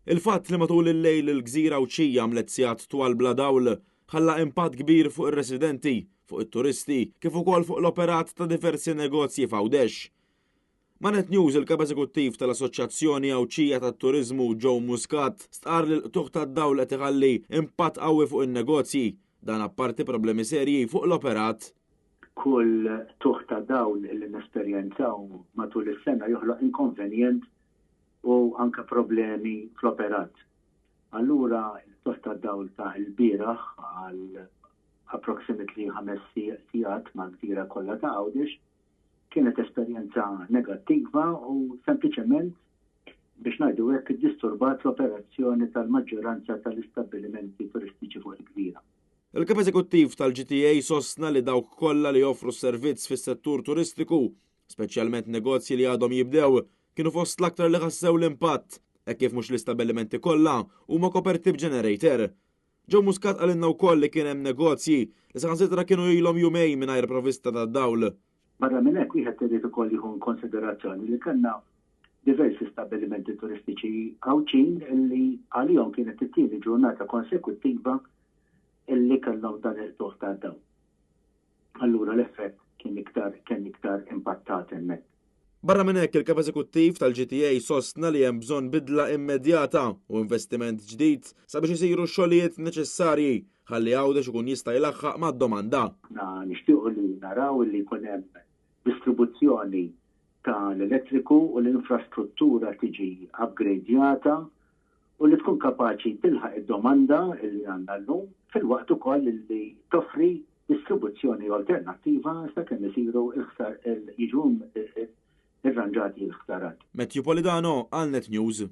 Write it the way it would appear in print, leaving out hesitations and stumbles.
Il-fatt li matul il-lejl il-Gżira u Ċija għamlet sigħat twal bla dawl ħalla impatt kbir fuq ir-residenti, fuq it-turisti, kif ukoll fuq l-operat ta' diversi negozji f'Għawdex. Manet News il-kap eżekuttiv tal-Assoċjazzjoni Awċija tat-Turiżmu Joe Muscat stqar li l-qtuħ tad-dawl qed iħalli impatt qawwi fuq in-negozji, dan apparti problemi serji fuq l-operat. Kull tuħ ta' dawl li nesperjenzaw matul is-sena joħloq inconvenient u anke problemi fl-operat. Allura il-tuħ ta' dawl ta' il-bieraħ għal approximately 5 sigħat mal-Gżira kollha ta' Għawdex kienet esperjenza negattiva u sempliċement biex ngħidu hekk iddisturbat l-operazzjoni tal-maġġoranza tal-istabbilimenti turistiċi fuq il-Gżira. Il-kap eżekuttiv tal-GTA sostna li dawk kollha li joffru s-servizz fis-settur turistiku, speċjalment negozji li għadhom jibdew, kienu fost l-aktar li ħassew l-impatt, hekk kif mhux l-istabbilimenti kollha huma koperti b'ġenerator. Joe Muscat għalinna wkoll li kien hemm negozji li saħansitra kienu ilhom jumejn mingħajr provvista tad-dawl. Barra minn hekk wieħed irid ukoll jieħu konsiderazzjoni li kellna diversi stabbilimenti turistiċi għawċin illi għalihom kienet it-tieni ġurnata konsekuttiva illi kellhom dan il-tuħ ta' dawl. Allura l-effett kien iktar impattat hemmhekk. Barra minn hekk il-kap eżekuttiv tal-GTA sostna li hemm bżonn bidla immedjata u investiment ġdid sabiex isiru x-xogħlijiet neċessarji ħalli Għawdex ikun jista' jilaħħaq mad-domanda. Nixtiequ li naraw li jkun hemm distribuzzjoni tal-elettriku u l-infrastruttura tiġi upgradeata u li tkun kapaċi tilħaq id-domanda li għandna llum fil-waqt ukoll li toffri distribuzzjoni alternattiva sakemm isiru jiġu irranġati l-ħsarat. Metropolitano għal Net News.